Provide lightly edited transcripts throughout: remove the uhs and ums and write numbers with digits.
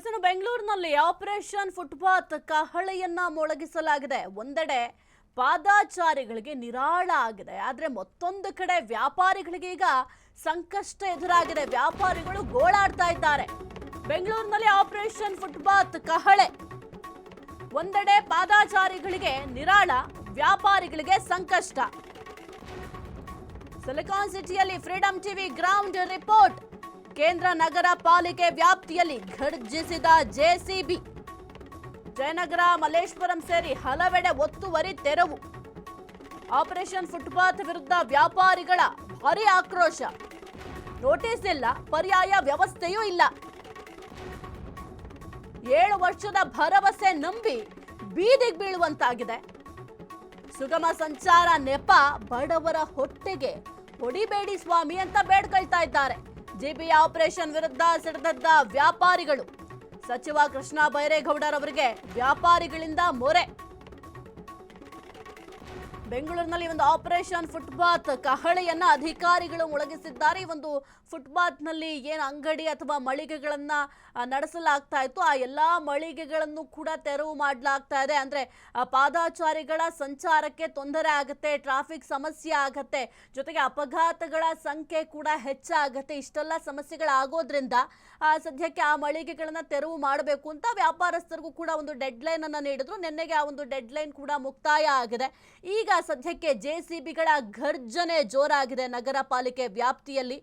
ಇನ್ನು ಬೆಂಗಳೂರಿನಲ್ಲಿ operation footpath ಕಹಳೆಯನ್ನ ಮೊಳಗಿಸಲಾಗಿದೆ. ಒಂದೆಡೆ ಪಾದಾಚಾರಿಗಳಿಗೆ ನಿರಾಳ ಆಗಿದೆ, ಆದ್ರೆ ಮತ್ತೊಂದು ಕಡೆ ವ್ಯಾಪಾರಿಗಳಿಗೆ ಈಗ ಸಂಕಷ್ಟ ಎದುರಾಗಿದೆ. ವ್ಯಾಪಾರಿಗಳು ಗೋಳಾಡ್ತಾ ಇದ್ದಾರೆ. ಬೆಂಗಳೂರಿನಲ್ಲಿ ಆಪರೇಷನ್ ಫುಟ್ಪಾತ್ ಕಹಳೆ. ಒಂದೆಡೆ ಪಾದಾಚಾರಿಗಳಿಗೆ ನಿರಾಳ, ವ್ಯಾಪಾರಿಗಳಿಗೆ ಸಂಕಷ್ಟ. ಸಿಲಿಕಾನ್ ಸಿಟಿಯಲ್ಲಿ ಫ್ರೀಡಂ ಟಿವಿ ಗ್ರೌಂಡ್ ರಿಪೋರ್ಟ್. ಕೇಂದ್ರ ನಗರ ಪಾಲಿಕೆ ವ್ಯಾಪ್ತಿಯಲ್ಲಿ ಘರ್ಜಿಸಿದ ಜೆಸಿಬಿ. ಜಯನಗರ, ಮಲ್ಲೇಶ್ವರಂ ಸೇರಿ ಹಲವೆಡೆ ಒತ್ತುವರಿ ತೆರವು. ಆಪರೇಷನ್ ಫುಟ್ಪಾತ್ ವಿರುದ್ಧ ವ್ಯಾಪಾರಿಗಳ ಭಾರಿ ಆಕ್ರೋಶ. ನೋಟಿಸ್ ಇಲ್ಲ, ಪರ್ಯಾಯ ವ್ಯವಸ್ಥೆಯೂ ಇಲ್ಲ. 7 ವರ್ಷದ ಭರವಸೆ ನಂಬಿ ಬೀದಿಗೆ ಬೀಳುವಂತಾಗಿದೆ. ಸುಗಮ ಸಂಚಾರ ನೆಪ ಬಡವರ ಹೊಟ್ಟೆಗೆ ಹೊಡಿಬೇಡಿ ಸ್ವಾಮಿ ಅಂತ ಬೇಡ್ಕೊಳ್ತಾ ಇದ್ದಾರೆ. ಜಿಬಿ ಆಪರೇಷನ್ ವಿರುದ್ಧ ಸಿಡಿದದ್ದ ವ್ಯಾಪಾರಿಗಳು. ಸಚಿವ ಕೃಷ್ಣ ಬೈರೇಗೌಡರವರಿಗೆ ವ್ಯಾಪಾರಿಗಳಿಂದ ಮೊರೆ. ಬೆಂಗಳೂರಿನಲ್ಲಿ ಒಂದು ಆಪರೇಷನ್ ಫುಟ್ಪಾತ್ ಕಹಳೆಯನ್ನ ಅಧಿಕಾರಿಗಳು ಮೊಳಗಿಸಿದ್ದಾರೆ. ಈ ಒಂದು ಫುಟ್ಪಾತ್ನಲ್ಲಿ ಏನು ಅಂಗಡಿ ಅಥವಾ ಮಳಿಗೆಗಳನ್ನ ನಡೆಸಲಾಗ್ತಾ ಇತ್ತು, ಆ ಎಲ್ಲಾ ಮಳಿಗೆಗಳನ್ನು ಕೂಡ ತೆರವು ಮಾಡಲಾಗ್ತಾ ಇದೆ. ಅಂದ್ರೆ ಪಾದಾಚಾರಿಗಳ ಸಂಚಾರಕ್ಕೆ ತೊಂದರೆ ಆಗುತ್ತೆ, ಟ್ರಾಫಿಕ್ ಸಮಸ್ಯೆ ಆಗತ್ತೆ, ಜೊತೆಗೆ ಅಪಘಾತಗಳ ಸಂಖ್ಯೆ ಕೂಡ ಹೆಚ್ಚಾಗತ್ತೆ. ಇಷ್ಟೆಲ್ಲ ಸಮಸ್ಯೆಗಳಾಗೋದ್ರಿಂದ ಸದ್ಯಕ್ಕೆ ಆ ಮಳಿಗೆಗಳನ್ನ ತೆರವು ಮಾಡಬೇಕು ಅಂತ ವ್ಯಾಪಾರಸ್ಥರಿಗೂ ಕೂಡ ಒಂದು ಡೆಡ್ ಲೈನ್ ಅನ್ನ ನೀಡಿದ್ರು. ನಿನ್ನೆಗೆ ಆ ಒಂದು ಡೆಡ್ ಲೈನ್ ಕೂಡ ಮುಕ್ತಾಯ ಆಗಿದೆ. ಈಗ ಸದ್ಯಕ್ಕೆ ಜೆಸಿಬಿಗಳ ಘರ್ಜನೆ ಜೋರಾಗಿದೆ. ನಗರ ಪಾಲಿಕೆ ವ್ಯಾಪ್ತಿಯಲ್ಲಿ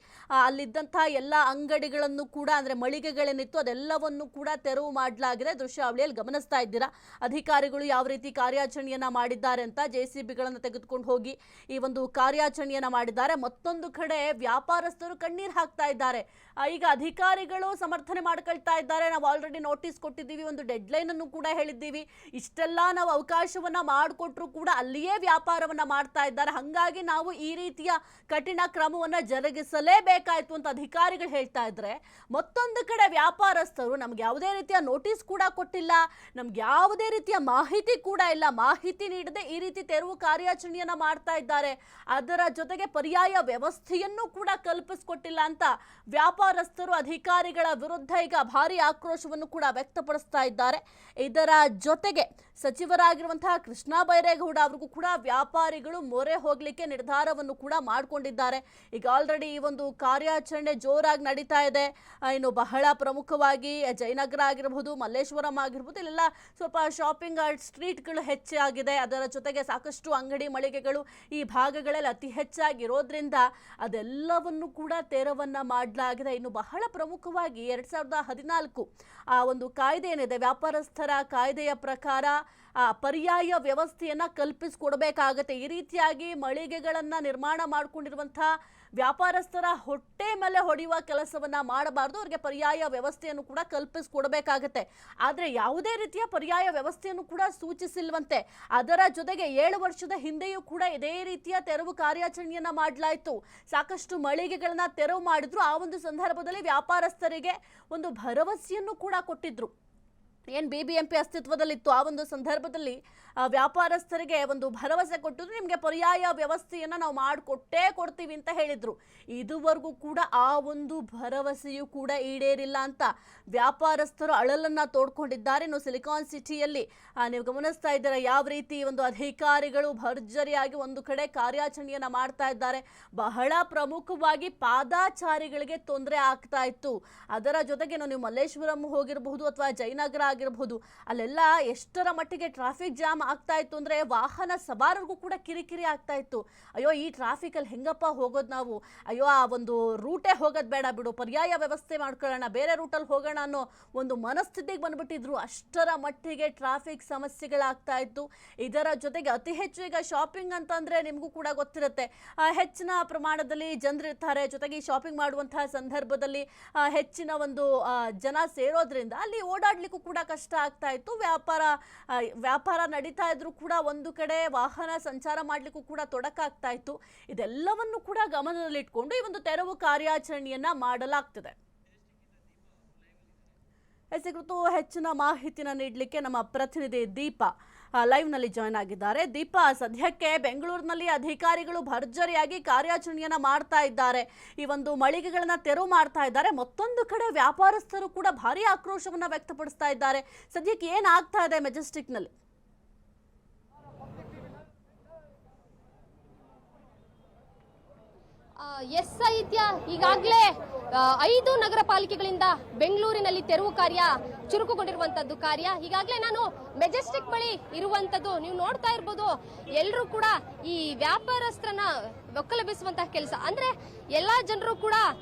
ಅಲ್ಲಿದ್ದಂತಹ ಎಲ್ಲ ಅಂಗಡಿಗಳನ್ನು ಕೂಡ, ಅಂದ್ರೆ ಮಳಿಗೆಗಳೇನಿತ್ತು ಅದೆಲ್ಲವನ್ನು ಕೂಡ ತೆರವು ಮಾಡಲಾಗಿದೆ. ದೃಶ್ಯಾವಳಿಯಲ್ಲಿ ಗಮನಿಸ್ತಾ ಇದ್ದೀರಾ ಅಧಿಕಾರಿಗಳು ಯಾವ ರೀತಿ ಕಾರ್ಯಾಚರಣೆಯನ್ನ ಮಾಡಿದ್ದಾರೆ ಅಂತ. ಜೆಸಿಬಿಗಳನ್ನು ತೆಗೆದುಕೊಂಡು ಹೋಗಿ ಈ ಒಂದು ಕಾರ್ಯಾಚರಣೆಯನ್ನ ಮಾಡಿದ್ದಾರೆ. ಮತ್ತೊಂದು ಕಡೆ ವ್ಯಾಪಾರಸ್ಥರು ಕಣ್ಣೀರು ಹಾಕ್ತಾ ಇದ್ದಾರೆ. ಈಗ ಅಧಿಕಾರಿಗಳು ಸಮರ್ಥನೆ ಮಾಡ್ಕೊಳ್ತಾ ಇದ್ದಾರೆ. ನಾವು ಆಲ್ರೆಡಿ ನೋಟಿಸ್ ಕೊಟ್ಟಿದ್ದೀವಿ, ಒಂದು ಡೆಡ್ ಲೈನ್ ಅನ್ನು ಕೂಡ ಹೇಳಿದ್ದೀವಿ, ಇಷ್ಟೆಲ್ಲ ನಾವು ಅವಕಾಶವನ್ನ ಮಾಡಿಕೊಟ್ರು ಕೂಡ ಅಲ್ಲಿಯೇ ವ್ಯಾಪಾರವನ್ನ ಮಾಡ್ತಾ ಇದ್ದಾರೆ. ಹಾಗಾಗಿ ನಾವು ಈ ರೀತಿಯ ಕಠಿಣ ಕ್ರಮವನ್ನ ಜರುಗಿಸಲೇಬೇಕಾಯ್ತು ಅಂತ ಅಧಿಕಾರಿಗಳು ಹೇಳ್ತಾ ಇದ್ರೆ, ಮತ್ತೊಂದು ಕಡೆ ವ್ಯಾಪಾರಸ್ಥರು ನಮ್ಗೆ ಯಾವುದೇ ರೀತಿಯ ನೋಟಿಸ್ ಕೂಡ ಕೊಟ್ಟಿಲ್ಲ, ನಮ್ಗೆ ಯಾವುದೇ ರೀತಿಯ ಮಾಹಿತಿ ಕೂಡ ಇಲ್ಲ, ಮಾಹಿತಿ ನೀಡದೆ ಈ ರೀತಿ ತೆರವು ಕಾರ್ಯಾಚರಣೆಯನ್ನ ಮಾಡ್ತಾ ಇದ್ದಾರೆ. ಅದರ ಜೊತೆಗೆ ಪರ್ಯಾಯ ವ್ಯವಸ್ಥೆಯನ್ನು ಕೂಡ ಕಲ್ಪಿಸಿಕೊಟ್ಟಿಲ್ಲ ಅಂತ ವ್ಯಾಪಾರಸ್ಥರು ಅಧಿಕಾರಿಗಳ ವಿರುದ್ಧ ಈಗ ಭಾರಿ ಆಕ್ರೋಶವನ್ನು ಕೂಡ ವ್ಯಕ್ತಪಡಿಸ್ತಾ ಇದ್ದಾರೆ. ಇದರ ಜೊತೆಗೆ ಸಚಿವರಾಗಿರುವಂತಹ ಕೃಷ್ಣ ಬೈರೇಗೌಡ ಅವ್ರಿಗೂ ಕೂಡ ವ್ಯಾಪಾರಿಗಳು ಮೊರೆ ಹೋಗ್ಲಿಕ್ಕೆ ನಿರ್ಧಾರವನ್ನು ಕೂಡ ಮಾಡಿಕೊಂಡಿದ್ದಾರೆ. ಈಗ ಆಲ್ರೆಡಿ ಈ ಒಂದು ಕಾರ್ಯಾಚರಣೆ ಜೋರಾಗಿ ನಡೀತಾ ಇದೆ. ಇನ್ನು ಬಹಳ ಪ್ರಮುಖವಾಗಿ ಜಯನಗರ ಆಗಿರಬಹುದು, ಮಲ್ಲೇಶ್ವರಂ ಆಗಿರ್ಬೋದು, ಇಲ್ಲೆಲ್ಲ ಸ್ವಲ್ಪ ಶಾಪಿಂಗ್ ಸ್ಟ್ರೀಟ್ಗಳು ಹೆಚ್ಚಾಗಿದೆ. ಅದರ ಜೊತೆಗೆ ಸಾಕಷ್ಟು ಅಂಗಡಿ ಮಳಿಗೆಗಳು ಈ ಭಾಗಗಳಲ್ಲಿ ಅತಿ ಹೆಚ್ಚಾಗಿರೋದ್ರಿಂದ ಅದೆಲ್ಲವನ್ನು ಕೂಡ ತೆರವನ್ನ ಮಾಡಲಾಗಿದೆ. ಇನ್ನು ಬಹಳ ಪ್ರಮುಖವಾಗಿ 2014 ಆ ಒಂದು ಕಾಯ್ದೆ ಏನಿದೆ, ವ್ಯಾಪಾರಸ್ಥರ ಕಾಯ್ದೆಯ ಪ್ರಕಾರ ಪರ್ಯಾಯ ವ್ಯವಸ್ಥೆಯನ್ನ ಕಲ್ಪಿಸಿಕೊಡ್ಬೇಕಾಗತ್ತೆ. ಈ ರೀತಿಯಾಗಿ ಮಳಿಗೆಗಳನ್ನ ನಿರ್ಮಾಣ ಮಾಡಿಕೊಂಡಿರುವಂತಹ ವ್ಯಾಪಾರಸ್ಥರ ಹೊಟ್ಟೆ ಮೇಲೆ ಹೊಡೆಯುವ ಕೆಲಸವನ್ನ ಮಾಡಬಾರ್ದು, ಅವರಿಗೆ ಪರ್ಯಾಯ ವ್ಯವಸ್ಥೆಯನ್ನು ಕೂಡ ಕಲ್ಪಿಸಿಕೊಡ್ಬೇಕಾಗತ್ತೆ. ಆದ್ರೆ ಯಾವುದೇ ರೀತಿಯ ಪರ್ಯಾಯ ವ್ಯವಸ್ಥೆಯನ್ನು ಕೂಡ ಸೂಚಿಸಿಲ್ವಂತೆ. ಅದರ ಜೊತೆಗೆ 7 ವರ್ಷದ ಹಿಂದೆಯೂ ಕೂಡ ಇದೇ ರೀತಿಯ ತೆರವು ಕಾರ್ಯಾಚರಣೆಯನ್ನ ಮಾಡಲಾಯಿತು. ಸಾಕಷ್ಟು ಮಳಿಗೆಗಳನ್ನ ತೆರವು ಮಾಡಿದ್ರು. ಆ ಒಂದು ಸಂದರ್ಭದಲ್ಲಿ ವ್ಯಾಪಾರಸ್ಥರಿಗೆ ಒಂದು ಭರವಸೆಯನ್ನು ಕೂಡ ಕೊಟ್ಟಿದ್ರು. ಏನು BBMP ಅಸ್ತಿತ್ವದಲ್ಲಿತ್ತು, ಆ ಒಂದು ಸಂದರ್ಭದಲ್ಲಿ ವ್ಯಾಪಾರಸ್ಥರಿಗೆ ಒಂದು ಭರವಸೆ ಕೊಟ್ಟಿದ್ರು, ನಿಮಗೆ ಪರ್ಯಾಯ ವ್ಯವಸ್ಥೆಯನ್ನು ನಾವು ಮಾಡಿಕೊಟ್ಟೇ ಕೊಡ್ತೀವಿ ಅಂತ ಹೇಳಿದ್ರು. ಇದುವರೆಗೂ ಕೂಡ ಆ ಒಂದು ಭರವಸೆಯೂ ಕೂಡ ಈಡೇರಿಲ್ಲ ಅಂತ ವ್ಯಾಪಾರಸ್ಥರು ಅಳಲನ್ನ ತೋಡ್ಕೊಂಡಿದ್ದಾರೆ. ಇನ್ನು ಸಿಲಿಕಾನ್ ಸಿಟಿಯಲ್ಲಿ ನೀವು ಗಮನಿಸ್ತಾ ಇದ್ದೀರಾ ಯಾವ ರೀತಿ ಒಂದು ಅಧಿಕಾರಿಗಳು ಭರ್ಜರಿಯಾಗಿ ಒಂದು ಕಡೆ ಕಾರ್ಯಾಚರಣೆಯನ್ನ ಮಾಡ್ತಾ ಇದ್ದಾರೆ. ಬಹಳ ಪ್ರಮುಖವಾಗಿ ಪಾದಾಚಾರಿಗಳಿಗೆ ತೊಂದರೆ ಆಗ್ತಾ ಇತ್ತು. ಅದರ ಜೊತೆಗೆ ನೀವು ಮಲ್ಲೇಶ್ವರಂ ಹೋಗಿರಬಹುದು ಅಥವಾ ಜಯನಗರ ಆಗಿರಬಹುದು, ಅಲ್ಲೆಲ್ಲ ಎಷ್ಟರ ಮಟ್ಟಿಗೆ ಟ್ರಾಫಿಕ್ ಜಾಮ್ ಆಗ್ತಾ ಇತ್ತು ಅಂದ್ರೆ ವಾಹನ ಸವಾರರಿಗೂ ಕೂಡ ಕಿರಿಕಿರಿ ಆಗ್ತಾ ಇತ್ತು. ಅಯ್ಯೋ ಈ ಟ್ರಾಫಿಕ್ ಅಲ್ಲಿ ಹೆಂಗಪ್ಪ ಹೋಗೋದು ನಾವು, ಅಯ್ಯೋ ಆ ಒಂದು ರೂಟೇ ಹೋಗೋದು ಬೇಡ ಬಿಡು, ಪರ್ಯಾಯ ವ್ಯವಸ್ಥೆ ಮಾಡ್ಕೊಳ್ಳೋಣ, ಬೇರೆ ರೂಟಲ್ಲಿ ಹೋಗೋಣ ಅನ್ನೋ ಒಂದು ಮನಸ್ಥಿತಿಗೆ ಬಂದ್ಬಿಟ್ಟಿದ್ರು. ಅಷ್ಟರ ಮಟ್ಟಿಗೆ ಟ್ರಾಫಿಕ್ ಸಮಸ್ಯೆಗಳಾಗ್ತಾ ಇತ್ತು. ಇದರ ಜೊತೆಗೆ ಅತಿ ಹೆಚ್ಚು ಈಗ ಶಾಪಿಂಗ್ ಅಂತಂದ್ರೆ ನಿಮಗೂ ಕೂಡ ಗೊತ್ತಿರುತ್ತೆ, ಹೆಚ್ಚಿನ ಪ್ರಮಾಣದಲ್ಲಿ ಜನರಿರ್ತಾರೆ. ಜೊತೆಗೆ ಈ ಶಾಪಿಂಗ್ ಮಾಡುವಂತಹ ಸಂದರ್ಭದಲ್ಲಿ ಹೆಚ್ಚಿನ ಒಂದು ಜನ ಸೇರೋದ್ರಿಂದ ಅಲ್ಲಿ ಓಡಾಡ್ಲಿಕ್ಕೂ ಕೂಡ ಕಷ್ಟ ಆಗ್ತಾ ಇತ್ತು. ವ್ಯಾಪಾರ ನಡೀತಾ ಇದ್ರು ಕೂಡ ಒಂದು ಕಡೆ ವಾಹನ ಸಂಚಾರ ಮಾಡ್ಲಿಕ್ಕೂ ಕೂಡ ತೊಡಕಾಗ್ತಾ ಇತ್ತು. ಇದೆಲ್ಲವನ್ನು ಕೂಡ ಗಮನದಲ್ಲಿಟ್ಕೊಂಡು ಈ ಒಂದು ತೆರವು ಕಾರ್ಯಾಚರಣೆಯನ್ನ ಮಾಡಲಾಗ್ತದೆ. ಈ ಕುರಿತು ಹೆಚ್ಚಿನ ಮಾಹಿತಿನ ನೀಡಲಿಕ್ಕೆ ನಮ್ಮ ಪ್ರತಿನಿಧಿ ದೀಪಾ ಲೈವ್ ನಲ್ಲಿ ಜಾಯ್ನ್ ಆಗಿದ್ದಾರೆ. ದೀಪಾ, ಸದ್ಯಕ್ಕೆ ಬೆಂಗಳೂರಿನಲ್ಲಿ ಅಧಿಕಾರಿಗಳು ಭರ್ಜರಿಯಾಗಿ ಕಾರ್ಯಾಚರಣೆಯನ್ನ ಮಾಡ್ತಾ ಇದ್ದಾರೆ. ಈ ಒಂದು ಮಳಿಗೆಗಳನ್ನ ತೆರವು ಮಾಡ್ತಾ ಇದ್ದಾರೆ. ಮತ್ತೊಂದು ಕಡೆ ವ್ಯಾಪಾರಸ್ಥರು ಕೂಡ ಭಾರಿ ಆಕ್ರೋಶವನ್ನ ವ್ಯಕ್ತಪಡಿಸ್ತಾ ಇದ್ದಾರೆ. ಸದ್ಯಕ್ಕೆ ಏನಾಗ್ತಾ ಇದೆ ಮೆಜೆಸ್ಟಿಕ್ ನಲ್ಲಿ? ಎಸ್ ಸಾಹಿತ್ಯ, ಈಗಾಗಲೇ 5 ನಗರ ಪಾಲಿಕೆಗಳಿಂದ ಬೆಂಗಳೂರಿನಲ್ಲಿ ತೆರವು ಕಾರ್ಯ ಚುರುಕುಗೊಂಡಿರುವಂತದ್ದು ಕಾರ್ಯ. ಈಗಾಗಲೇ ನಾನು ಮೆಜೆಸ್ಟಿಕ್ ಬಳಿ ಇರುವಂತದ್ದು ನೀವು ನೋಡ್ತಾ ಇರ್ಬೋದು. ಎಲ್ಲರೂ ಕೂಡ ಈ ವ್ಯಾಪಾರಸ್ಥರನ್ನ ಒಕ್ಕಲೆಬ್ಬಿಸುವಂತಹ ಕೆಲಸ, ಅಂದ್ರೆ ಎಲ್ಲಾ ಜನರು ಕೂಡ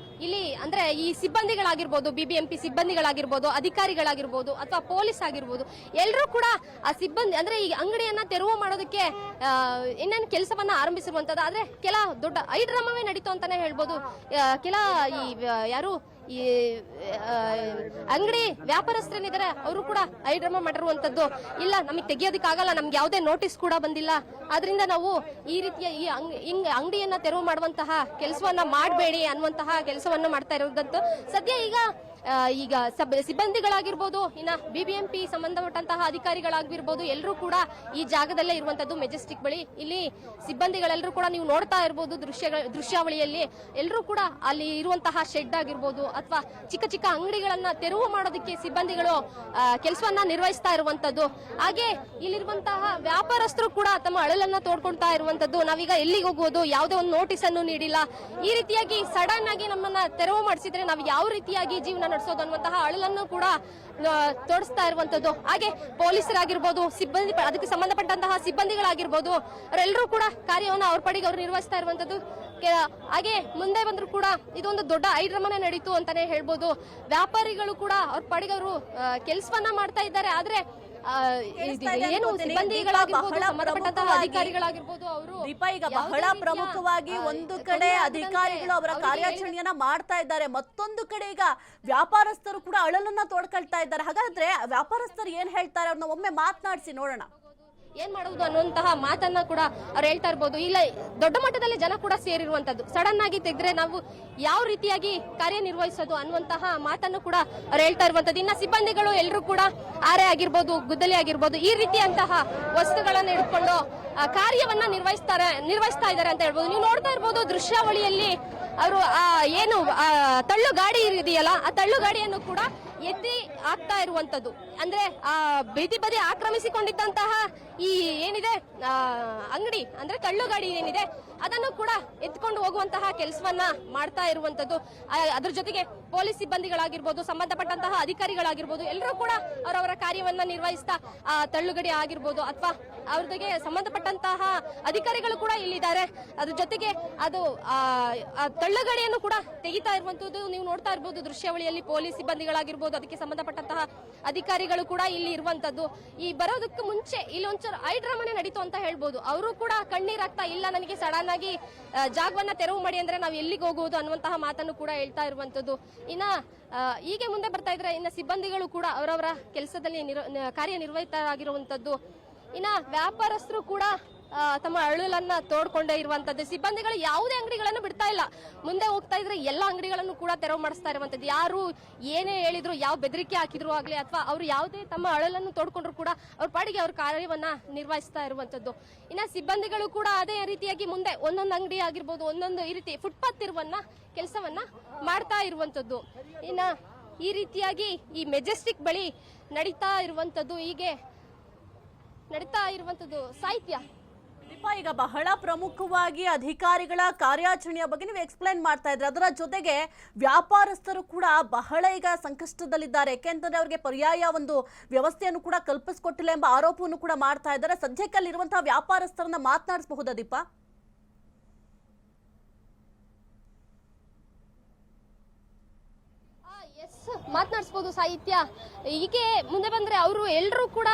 ಇಲ್ಲಿ ಅಂದ್ರೆ ಈ ಸಿಬ್ಬಂದಿಗಳಾಗಿರ್ಬೋದು, ಬಿಬಿಎಂಪಿ ಸಿಬ್ಬಂದಿಗಳಾಗಿರ್ಬೋದು, ಅಧಿಕಾರಿಗಳಾಗಿರ್ಬೋದು ಅಥವಾ ಪೊಲೀಸ್ ಆಗಿರ್ಬೋದು, ಎಲ್ಲರೂ ಕೂಡ ಆ ಸಿಬ್ಬಂದಿ ಅಂದ್ರೆ ಈ ಅಂಗಡಿಯನ್ನ ತೆರವು ಮಾಡೋದಕ್ಕೆ ಇನ್ನೇನು ಕೆಲಸವನ್ನ ಆರಂಭಿಸಿರುವಂತದ್ದು. ಆದ್ರೆ ಕೆಲ ದೊಡ್ಡ ಐಡ್ರಾಮವೇ ನಡೀತು ಅಂತಾನೆ ಹೇಳ್ಬೋದು. ಕೆಲ ಈ ಯಾರು ಈ ಅಂಗಡಿ ವ್ಯಾಪಾರಸ್ಥರೇನಿದ್ದಾರೆ ಅವರು ಕೂಡ ಐಡ್ರಾಮಾ ಮಾಡಿರುವಂತದ್ದು. ಇಲ್ಲ, ನಮಗೆ ತೆಗಿಯೋದಕ್ಕಾಗಲ್ಲ, ನಮ್ಗೆ ಯಾವುದೇ ನೋಟಿಸ್ ಕೂಡ ಬಂದಿಲ್ಲ, ಆದ್ರಿಂದ ನಾವು ಈ ರೀತಿಯ ಈ ಅಂಗಡಿಯನ್ನ ತೆರವು ಮಾಡುವಂತಹ ಕೆಲಸವನ್ನ ಮಾಡಬೇಡಿ ಅನ್ನುವಂತಹ ಕೆಲಸವನ್ನ ಮಾಡ್ತಾ ಇರೋದಂತೂ ಸದ್ಯ. ಈಗ ಸಿಬ್ಬಂದಿಗಳಾಗಿರ್ಬೋದು, ಇನ್ನ ಬಿಬಿಎಂಪಿ ಸಂಬಂಧಪಟ್ಟಂತಹ ಅಧಿಕಾರಿಗಳಾಗಿರ್ಬೋದು, ಎಲ್ಲರೂ ಕೂಡ ಈ ಜಾಗದಲ್ಲೇ ಇರುವಂತದ್ದು ಮೆಜೆಸ್ಟಿಕ್ ಬಳಿ. ಇಲ್ಲಿ ಸಿಬ್ಬಂದಿಗಳೆಲ್ಲರೂ ಕೂಡ ನೀವು ನೋಡ್ತಾ ಇರ್ಬೋದು ದೃಶ್ಯಾವಳಿಯಲ್ಲಿ, ಎಲ್ಲರೂ ಕೂಡ ಅಲ್ಲಿ ಇರುವಂತಹ ಶೆಡ್ ಆಗಿರ್ಬೋದು ಅಥವಾ ಚಿಕ್ಕ ಚಿಕ್ಕ ಅಂಗಡಿಗಳನ್ನ ತೆರವು ಮಾಡೋದಕ್ಕೆ ಸಿಬ್ಬಂದಿಗಳು ಕೆಲಸವನ್ನ ನಿರ್ವಹಿಸ್ತಾ ಇರುವಂತದ್ದು. ಹಾಗೆ ಇಲ್ಲಿರುವಂತಹ ವ್ಯಾಪಾರಸ್ಥರು ಕೂಡ ತಮ್ಮ ಅಳಲನ್ನ ತೋಡ್ಕೊಳ್ತಾ ಇರುವಂತದ್ದು. ನಾವೀಗ ಎಲ್ಲಿಗೆ ಹೋಗುವುದು, ಯಾವುದೇ ಒಂದು ನೋಟಿಸ್ ಅನ್ನು ನೀಡಿಲ್ಲ, ಈ ರೀತಿಯಾಗಿ ಸಡನ್ ಆಗಿ ನಮ್ಮನ್ನ ತೆರವು ಮಾಡಿಸಿದ್ರೆ ನಾವು ಯಾವ ರೀತಿಯಾಗಿ ಜೀವನ ನಡೆಸೋದು ಅನ್ನುವಂತಹ ಅಳಲನ್ನು ಕೂಡ ತೋರಿಸ್ತಾ ಇರುವಂತದ್ದು. ಹಾಗೆ ಪೊಲೀಸರಾಗಿರ್ಬೋದು, ಸಿಬ್ಬಂದಿ ಅದಕ್ಕೆ ಸಂಬಂಧಪಟ್ಟಂತಹ ಸಿಬ್ಬಂದಿಗಳಾಗಿರ್ಬೋದು, ಅವರೆಲ್ಲರೂ ಕೂಡ ಕಾರ್ಯವನ್ನು ಅವ್ರ ಪಡೆಗೆ ಅವ್ರು ನಿರ್ವಹಿಸ್ತಾ ಇರುವಂತದ್ದು. ಹಾಗೆ ಮುಂದೆ ಬಂದ್ರು ಕೂಡ ಇದೊಂದು ದೊಡ್ಡ ಐಡ್ರಾಮನೇ ನಡೀತು ಅಂತಾನೆ ಹೇಳ್ಬೋದು. ವ್ಯಾಪಾರಿಗಳು ಕೂಡ ಅವ್ರ ಪಡೆಗೆ ಅವರು ಕೆಲಸವನ್ನ ಮಾಡ್ತಾ ಇದ್ದಾರೆ. ಆದ್ರೆ ಏನು ಸಿಬ್ಬಂದಿಗಳಾಗಿರ್ಬೋದು, ಸಂಬಂಧಪಟ್ಟಂತಹ ಅಧಿಕಾರಿಗಳಾಗಿರ್ಬೋದು, ಅವರು ದೀಪಾ, ಈಗ ಬಹಳ ಪ್ರಮುಖವಾಗಿ ಒಂದು ಕಡೆ ಅಧಿಕಾರಿಗಳು ಅವರ ಕಾರ್ಯಾಚರಣೆಯನ್ನ ಮಾಡ್ತಾ ಇದ್ದಾರೆ, ಮತ್ತೊಂದು ಕಡೆ ಈಗ ವ್ಯಾಪಾರಸ್ಥರು ಕೂಡ ಅಳಲನ್ನ ತೋಡ್ಕೊಳ್ತಾ ಇದ್ದಾರೆ. ಹಾಗಾದ್ರೆ ವ್ಯಾಪಾರಸ್ಥರು ಏನ್ ಹೇಳ್ತಾರೆ ಅವ್ರನ್ನ ಒಮ್ಮೆ ಮಾತನಾಡಿಸಿ ನೋಡೋಣ. ಏನ್ ಮಾಡುವುದು ಅನ್ನುವಂತಹ ಮಾತನ್ನ ಕೂಡ ಅವ್ರು ಹೇಳ್ತಾ ಇರ್ಬೋದು. ಇಲ್ಲ, ದೊಡ್ಡ ಮಟ್ಟದಲ್ಲಿ ಜನ ಕೂಡ ಸೇರಿರುವಂತದ್ದು, ಸಡನ್ ಆಗಿ ತೆಗೆದ್ರೆ ನಾವು ಯಾವ ರೀತಿಯಾಗಿ ಕಾರ್ಯನಿರ್ವಹಿಸೋದು ಅನ್ನುವಂತಹ ಮಾತನ್ನು ಕೂಡ ಅವ್ರು ಹೇಳ್ತಾ ಇರುವಂತದ್ದು. ಇನ್ನ ಸಿಬ್ಬಂದಿಗಳು ಎಲ್ಲರೂ ಕೂಡ ಆರೆ ಆಗಿರ್ಬೋದು, ಗುದ್ದಲಿ ಆಗಿರ್ಬೋದು, ಈ ರೀತಿಯಂತಹ ವಸ್ತುಗಳನ್ನ ಹಿಡ್ಕೊಂಡು ಕಾರ್ಯವನ್ನ ನಿರ್ವಹಿಸ್ತಾ ಇದ್ದಾರೆ ಅಂತ ಹೇಳ್ಬೋದು. ನೀವು ನೋಡ್ತಾ ಇರ್ಬೋದು ದೃಶ್ಯಾವಳಿಯಲ್ಲಿ ಅವರು ಏನು ತಳ್ಳು ಗಾಡಿ ಇದೆಯಲ್ಲ, ಆ ತಳ್ಳು ಗಾಡಿಯನ್ನು ಕೂಡ ಎತ್ತಿ ಆಗ್ತಾ ಇರುವಂತದ್ದು. ಅಂದ್ರೆ ಆ ಬೀದಿ ಬದಿ ಆಕ್ರಮಿಸಿಕೊಂಡಿದ್ದಂತಹ ಈ ಏನಿದೆ ಅಂಗಡಿ ಅಂದ್ರೆ ತಳ್ಳು ಗಾಡಿ ಏನಿದೆ ಅದನ್ನು ಕೂಡ ಎತ್ಕೊಂಡು ಹೋಗುವಂತಹ ಕೆಲಸವನ್ನ ಮಾಡ್ತಾ ಇರುವಂತದ್ದು. ಅದ್ರ ಜೊತೆಗೆ ಪೊಲೀಸ್ ಸಿಬ್ಬಂದಿಗಳಾಗಿರ್ಬೋದು, ಸಂಬಂಧಪಟ್ಟಂತಹ ಅಧಿಕಾರಿಗಳಾಗಿರ್ಬೋದು, ಎಲ್ಲರೂ ಕೂಡ ಅವರವರ ಕಾರ್ಯವನ್ನ ನಿರ್ವಹಿಸ್ತಾ ತಳ್ಳುಗಡಿ ಆಗಿರ್ಬೋದು ಅಥವಾ ಅವ್ರಿಗೆ ಸಂಬಂಧಪಟ್ಟಂತಹ ಅಧಿಕಾರಿಗಳು ಕೂಡ ಇಲ್ಲಿದ್ದಾರೆ. ಅದ್ರ ಜೊತೆಗೆ ಅದು ತಳ್ಳುಗಡಿಯನ್ನು ಕೂಡ ತೆಗಿತಾ ಇರುವಂತದ್ದು ನೀವು ನೋಡ್ತಾ ಇರ್ಬೋದು ದೃಶ್ಯಾವಳಿಯಲ್ಲಿ. ಪೊಲೀಸ್ ಸಿಬ್ಬಂದಿಗಳಾಗಿರ್ಬೋದು, ಅದಕ್ಕೆ ಸಂಬಂಧಪಟ್ಟಂತಹ ಅಧಿಕಾರಿಗಳು ಕೂಡ ಇಲ್ಲಿ ಇರುವಂತದ್ದು. ಈ ಬರೋದಕ್ಕೆ ಮುಂಚೆ ಇಲ್ಲಿ ಒಂಚೂರು ಐಡ್ರಾಮನೆ ನಡೀತು ಅಂತ ಹೇಳ್ಬೋದು. ಅವರು ಕೂಡ ಕಣ್ಣೀರಾಗ್ತಾ, ಇಲ್ಲ ನನಗೆ ಸಡನ್ ಆಗಿ ಜಾಗವನ್ನ ತೆರವು ಮಾಡಿ ಅಂದ್ರೆ ನಾವು ಎಲ್ಲಿಗೆ ಹೋಗುವುದು ಅನ್ನುವಂತಹ ಮಾತನ್ನು ಕೂಡ ಹೇಳ್ತಾ ಇರುವಂತದ್ದು. ಇನ್ನ ಹೀಗೆ ಮುಂದೆ ಬರ್ತಾ ಇದ್ರೆ ಇನ್ನ ಸಿಬ್ಬಂದಿಗಳು ಕೂಡ ಅವರವರ ಕೆಲಸದಲ್ಲಿ ಕಾರ್ಯನಿರ್ವಹಿತರಾಗಿರುವಂತದ್ದು. ಇನ್ನ ವ್ಯಾಪಾರಸ್ಥರು ಕೂಡ ತಮ್ಮ ಅಳಲನ್ನ ತೋಡ್ಕೊಂಡೇ ಇರುವಂತದ್ದು. ಸಿಬ್ಬಂದಿಗಳು ಯಾವುದೇ ಅಂಗಡಿಗಳನ್ನು ಬಿಡ್ತಾ ಇಲ್ಲ, ಮುಂದೆ ಹೋಗ್ತಾ ಇದ್ರೆ ಎಲ್ಲ ಅಂಗಡಿಗಳನ್ನು ಕೂಡ ತೆರವು ಮಾಡಿಸ್ತಾ ಇರುವಂತದ್ದು. ಯಾರು ಏನೇ ಹೇಳಿದ್ರು, ಯಾವ ಬೆದರಿಕೆ ಹಾಕಿದ್ರು ಆಗ್ಲಿ ಅಥವಾ ಅವ್ರು ಯಾವುದೇ ತಮ್ಮ ಅಳಲನ್ನು ತೋಡ್ಕೊಂಡ್ರು ಕೂಡ ಅವ್ರ ಪಾಡಿಗೆ ಅವ್ರ ಕಾರ್ಯವನ್ನ ನಿರ್ವಹಿಸ್ತಾ ಇರುವಂತದ್ದು. ಇನ್ನ ಸಿಬ್ಬಂದಿಗಳು ಕೂಡ ಅದೇ ರೀತಿಯಾಗಿ ಮುಂದೆ ಒಂದೊಂದು ಅಂಗಡಿ ಆಗಿರ್ಬೋದು, ಒಂದೊಂದು ಈ ರೀತಿ ಫುಟ್ಪಾತ್ ತಿರುವನ್ನ ಕೆಲಸವನ್ನ ಮಾಡ್ತಾ ಇರುವಂತದ್ದು. ಇನ್ನ ಈ ರೀತಿಯಾಗಿ ಈ ಮೆಜೆಸ್ಟಿಕ್ ಬಳಿ ನಡೀತಾ ಇರುವಂತದ್ದು ಸಾಹಿತ್ಯ. ದೀಪಾ, ಈಗ ಬಹಳ ಪ್ರಮುಖವಾಗಿ ಅಧಿಕಾರಿಗಳ ಕಾರ್ಯಾಚರಣೆಯ ಬಗ್ಗೆ ನೀವು ಎಕ್ಸ್ಪ್ಲೈನ್ ಮಾಡ್ತಾ ಇದ್ರೆ, ಅದರ ಜೊತೆಗೆ ವ್ಯಾಪಾರಸ್ಥರು ಕೂಡ ಬಹಳ ಈಗ ಸಂಕಷ್ಟದಲ್ಲಿದ್ದಾರೆ. ಯಾಕೆಂತಂದ್ರೆ ಅವ್ರಿಗೆ ಪರ್ಯಾಯ ಒಂದು ವ್ಯವಸ್ಥೆಯನ್ನು ಕೂಡ ಕಲ್ಪಿಸಿಕೊಟ್ಟಿಲ್ಲ ಎಂಬ ಆರೋಪವನ್ನು ಕೂಡ ಮಾಡ್ತಾ ಇದ್ದಾರೆ. ಸದ್ಯಕ್ಕೆ ಅಲ್ಲಿರುವಂತಹ ವ್ಯಾಪಾರಸ್ಥರನ್ನ ಮಾತನಾಡಿಸಬಹುದಾ ದೀಪಾ? ಮಾತನಾಡಿಸಬಹುದು ಸಾಹಿತ್ಯ. ಹೀಗೆ ಮುಂದೆ ಬಂದ್ರೆ ಅವರು ಎಲ್ಲರೂ ಕೂಡ